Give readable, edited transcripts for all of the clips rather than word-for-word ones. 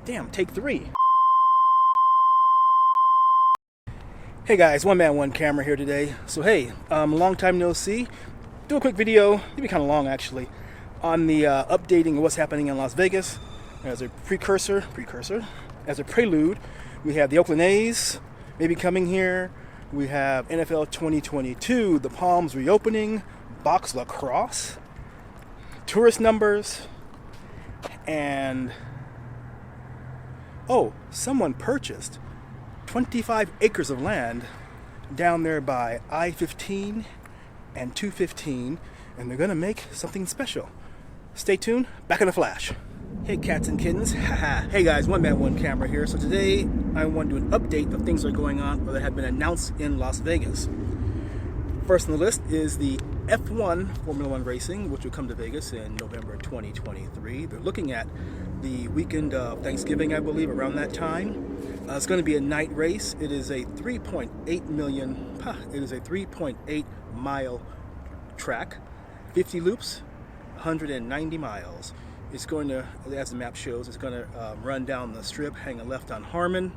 Damn, take 3. Hey guys, OneManOneCamera here today. So hey, long time no see. Do a quick video, maybe kind of long actually, on the updating of what's happening in Las Vegas. As a as a prelude, we have the Oakland A's maybe coming here. We have NFL 2022, the Palms reopening, box Lacrosse, tourist numbers, and oh, someone purchased 25 acres of land down there by I-15 and 215, and they're gonna make something special. Stay tuned, back in a flash. Hey cats and kittens, haha. Hey guys, OneManOneCamera here. So today I want to do an update of things that are going on or that have been announced in Las Vegas. First on the list is the F1 Formula One racing, which will come to Vegas in November 2023. They're looking at the weekend of Thanksgiving, I believe, around that time. It's going to be a night race. It is a 3.8 mile track, 50 loops, 190 miles. It's going to, as the map shows, it's going to run down the strip, hang a left on Harmon,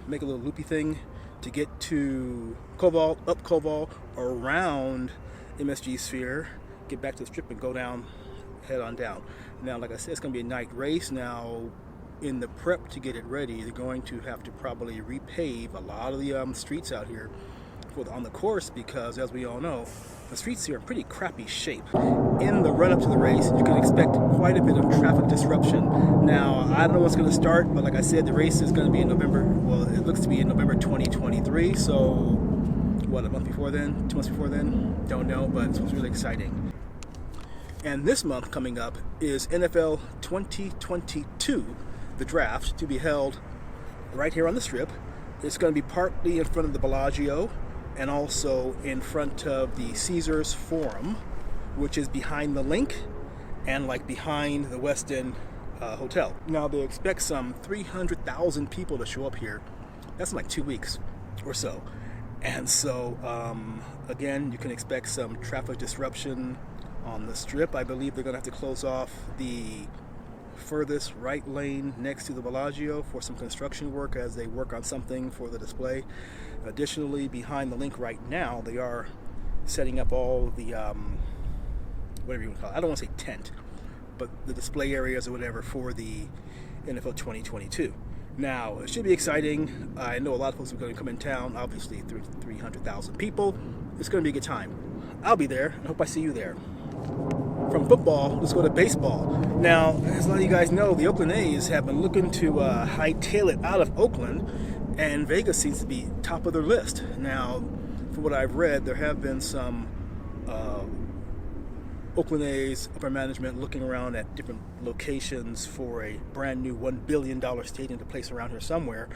make a little loopy thing to get to Koval, up Koval, around MSG Sphere, get back to the strip and go down, head on down. Now, like I said, it's going to be a night race. Now, in the prep to get it ready, they're going to have to probably repave a lot of the streets out here on the course, because as we all know, the streets here are in pretty crappy shape. In the run-up to the race, you can expect quite a bit of traffic disruption. Now, I don't know what's going to start, but like I said, the race is going to be in November. Well, it looks to be in November 2023, so what, a month before then? 2 months before then? Don't know, but it's really exciting. And this month coming up is NFL 2022, the draft, to be held right here on the Strip. It's going to be partly in front of the Bellagio and also in front of the Caesars Forum, which is behind the Link and like behind the West End Hotel. Now they expect some 300,000 people to show up here. That's in like 2 weeks or so. And so again, you can expect some traffic disruption on the Strip. I believe they're going to have to close off the furthest right lane next to the Bellagio for some construction work as they work on something for the display. Additionally, behind the Link right now, they are setting up all the whatever you want to call it. I don't want to say tent, but the display areas or whatever for the NFL 2022. Now, it should be exciting. I know a lot of folks are going to come in town. Obviously, 300,000 people. It's going to be a good time. I'll be there. I hope I see you there. From football, let's go to baseball. Now, as a lot of you guys know, the Oakland A's have been looking to hightail it out of Oakland, and Vegas seems to be top of their list. Now, from what I've read, there have been some Oakland A's upper management looking around at different locations for a brand new $1 billion stadium to place around here somewhere.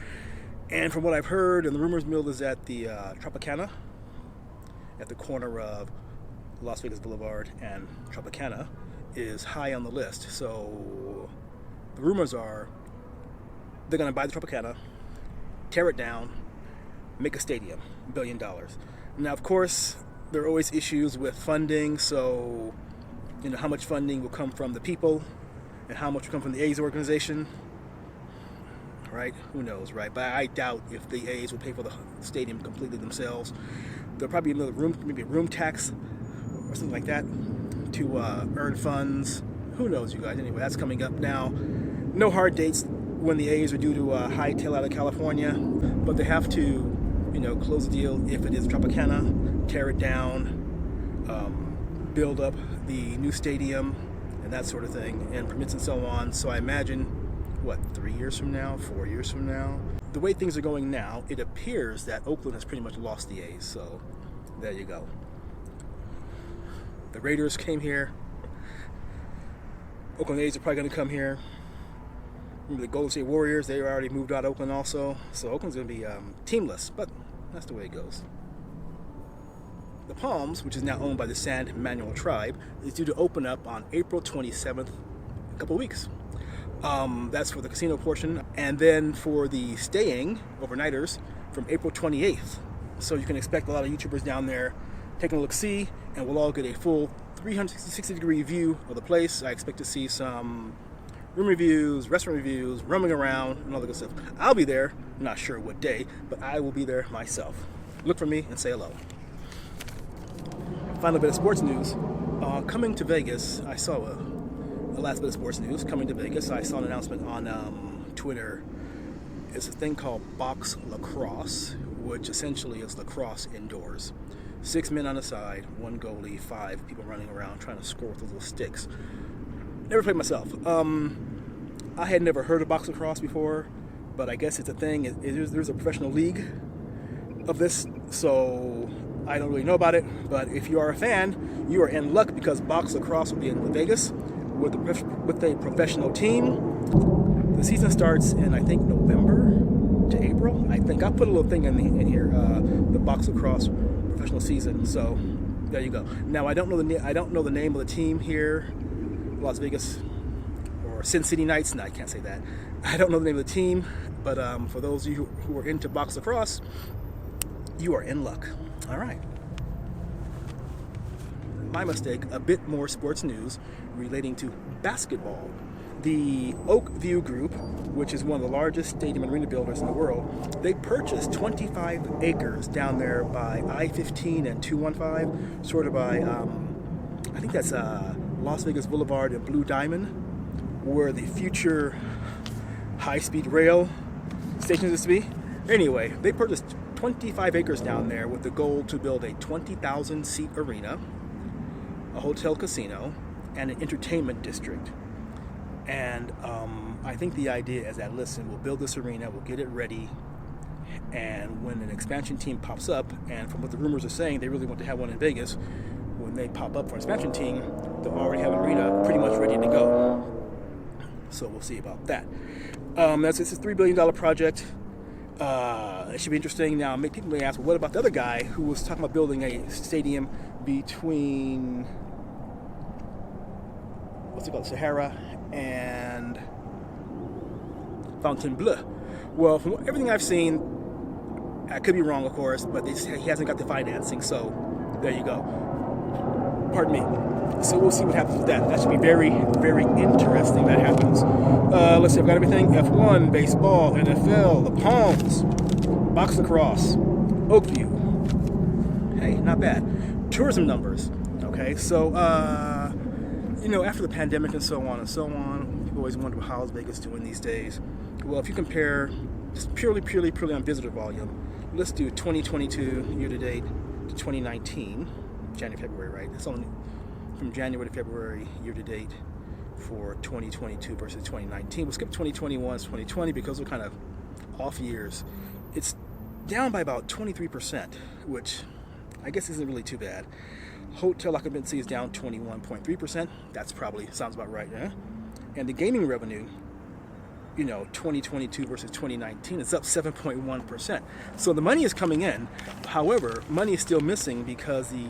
And from what I've heard, and the rumors mill is at the Tropicana, at the corner of Las Vegas Boulevard and Tropicana, is high on the list. So the rumors are they're going to buy the Tropicana, tear it down, make a stadium, $1 billion. Now, of course, there are always issues with funding. So, you know, how much funding will come from the people and how much will come from the A's organization, right? Who knows, right? But I doubt if the A's will pay for the stadium completely themselves. There'll probably be another room, maybe a room tax or something like that to earn funds. Who knows, you guys? Anyway, that's coming up now. No hard dates when the A's are due to hightail out of California, but they have to, you know, close the deal if it is Tropicana, tear it down, build up the new stadium, and that sort of thing, and permits and so on. So I imagine, what, 3 years from now, 4 years from now? The way things are going now, it appears that Oakland has pretty much lost the A's, so there you go. The Raiders came here. Oakland A's are probably going to come here. Remember the Golden State Warriors, they already moved out of Oakland also. So Oakland's going to be teamless, but that's the way it goes. The Palms, which is now owned by the San Manuel tribe, is due to open up on April 27th, a couple weeks. That's for the casino portion. And then for the staying, overnighters, from April 28th. So you can expect a lot of YouTubers down there taking a look-see, and we'll all get a full 360-degree view of the place. I expect to see some room reviews, restaurant reviews, roaming around, and all that good stuff. I'll be there, not sure what day, but I will be there myself. Look for me and say hello. Final bit of sports news. Coming to Vegas, I saw a last bit of sports news. Coming to Vegas, I saw an announcement on Twitter. It's a thing called box lacrosse, which essentially is lacrosse indoors. 6 men on the side, 1 goalie, 5 people running around trying to score with those little sticks. Never played myself. I had never heard of box lacrosse before, but I guess it's a thing. There's a professional league of this, so I don't really know about it. But if you are a fan, you are in luck, because box lacrosse will be in Vegas with a professional team. The season starts in, I think, November to April. I think I'll put a little thing in here, the box lacrosse professional season. So there you go. Now I don't know the name of the team here, Las Vegas or Sin City Knights. No, I can't say that. I don't know the name of the team, but for those of you who are into box lacrosse, you are in luck. All right. My mistake. A bit more sports news relating to basketball. The Oakview Group, which is one of the largest stadium and arena builders in the world, they purchased 25 acres down there by I-15 and 215, sort of by, I think that's Las Vegas Boulevard and Blue Diamond, where the future high-speed rail station is to be. Anyway, they purchased 25 acres down there with the goal to build a 20,000-seat arena, a hotel casino, and an entertainment district. And I think the idea is that, listen, we'll build this arena, we'll get it ready, and when an expansion team pops up, and from what the rumors are saying, they really want to have one in Vegas, when they pop up for an expansion team, they'll already have an arena pretty much ready to go. So we'll see about that. It's a $3 billion project. It should be interesting. Now, people may ask, well, what about the other guy who was talking about building a stadium between, what's it called, Sahara and Fontainebleau? Well, from everything I've seen, I could be wrong, of course, but he hasn't got the financing, so there you go. Pardon me. So we'll see what happens with that. That should be very, very interesting that happens. Let's see, I've got everything. F1, baseball, NFL, the Palms, box lacrosse, Oakview. Hey, not bad. Tourism numbers. Okay, so, after the pandemic and so on, people always wonder how's Vegas doing these days. Well, if you compare just purely on visitor volume, let's do 2022 year-to-date to 2019, January, February, right? It's only from January to February year-to-date for 2022 versus 2019. We'll skip 2021 to 2020 because they're kind of off years. It's down by about 23%, which I guess isn't really too bad. Hotel occupancy is down 21.3%. That's probably sounds about right, yeah? And the gaming revenue, 2022 versus 2019, is up 7.1%. So the money is coming in. However, money is still missing because the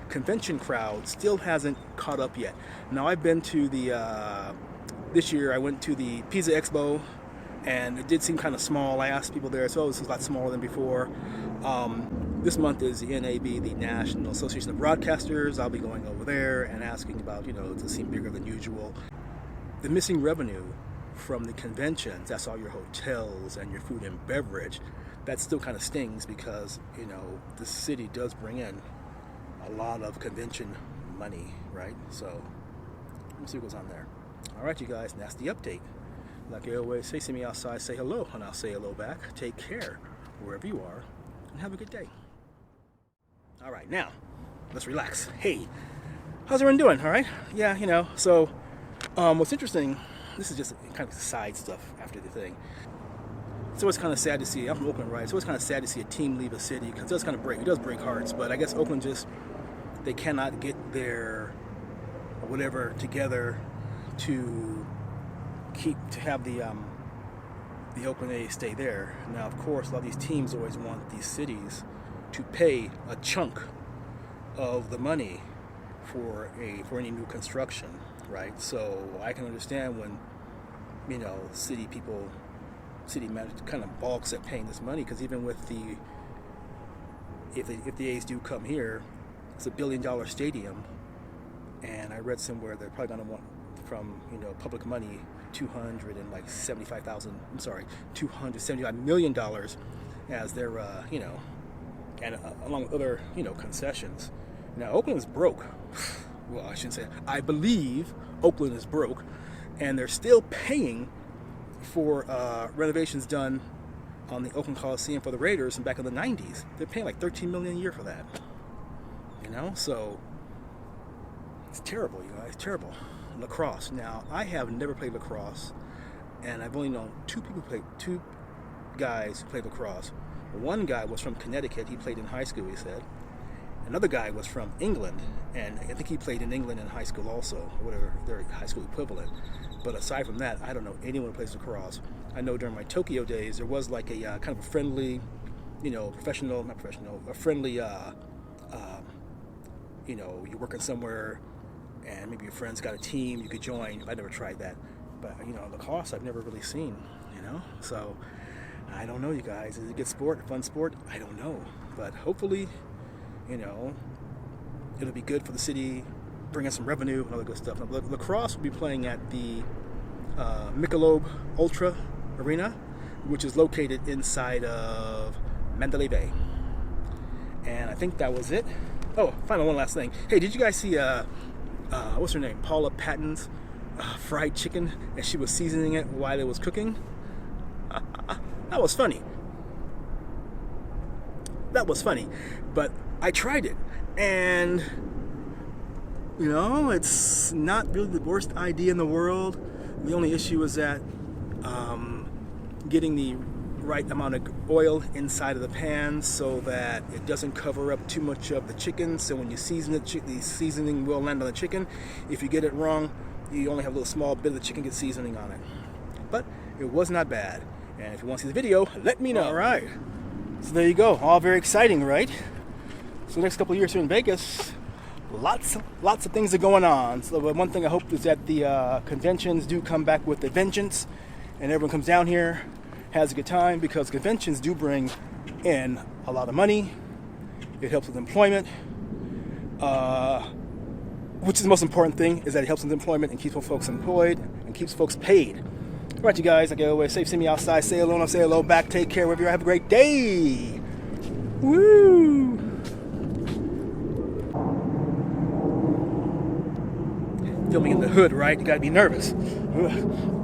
convention crowd still hasn't caught up yet. Now, I've been to this year I went to the Pizza Expo, and it did seem kind of small. I asked people there, so it was a lot smaller than before. This month is the NAB, the National Association of Broadcasters. I'll be going over there and asking about, does it seem bigger than usual? The missing revenue from the conventions, that's all your hotels and your food and beverage, that still kind of stings because, the city does bring in a lot of convention money, right? So we'll see what goes on there. All right, you guys, and that's the update. Like I always say, see me outside, say hello, and I'll say hello back. Take care wherever you are, and have a good day. All right, now, let's relax. Hey, how's everyone doing, all right? Yeah, so what's interesting, this is just kind of side stuff after the thing. It's always kind of sad to see, I'm from Oakland, right? It's always kind of sad to see a team leave a city, because it does break hearts, but I guess Oakland they cannot get their whatever together to have the Oakland A's stay there. Now, of course, a lot of these teams always want these cities to pay a chunk of the money for any new construction, right? So I can understand when city management kind of balks at paying this money, because even with if the A's do come here, it's $1 billion stadium, and I read somewhere they're probably going to want from public money $275 million as their, and along with other, concessions. Now, Oakland is broke. Well, I shouldn't say it. I believe Oakland is broke, and they're still paying for renovations done on the Oakland Coliseum for the Raiders and back in the 90s. They're paying like $13 million a year for that. So it's terrible, you guys, terrible. Lacrosse. Now, I have never played lacrosse, and I've only known two guys who played lacrosse. One guy was from Connecticut. He played in high school, he said. Another guy was from England, and I think he played in England in high school also, or whatever their high school equivalent. But aside from that, I don't know anyone who plays lacrosse. I know during my Tokyo days, there was like a kind of a friendly, a friendly, you're working somewhere, and maybe your friends got a team, you could join. I never tried that. But, lacrosse I've never really seen, So, I don't know, you guys. Is it a good sport, a fun sport? I don't know. But hopefully, it'll be good for the city, bring in some revenue and all that good stuff. Now, Lacrosse will be playing at the Michelob Ultra Arena, which is located inside of Mandalay Bay. And I think that was it. Oh, finally, one last thing. Hey, did you guys see, what's her name? Paula Patton's fried chicken, and she was seasoning it while it was cooking? That was funny. But I tried it, and it's not really the worst idea in the world. The only issue is that getting the right amount of oil inside of the pan so that it doesn't cover up too much of the chicken. So when you season it, the seasoning will land on the chicken. If you get it wrong, you only have a little small bit of the chicken get seasoning on it. But it was not bad. And if you want to see the video, let me know. All right. So there you go. All very exciting, right? So the next couple of years here in Vegas, lots of things are going on. So one thing I hope is that the conventions do come back with a vengeance, and everyone comes down here, has a good time, because conventions do bring in a lot of money. It helps with employment, which is the most important thing, is that it helps with employment and keeps folks employed and keeps folks paid. All right, you guys, like I always say, see me outside, say hello, and I'll say hello back. Take care, wherever you are. Have a great day. Woo! Filming in the hood, right? You gotta be nervous. Ugh.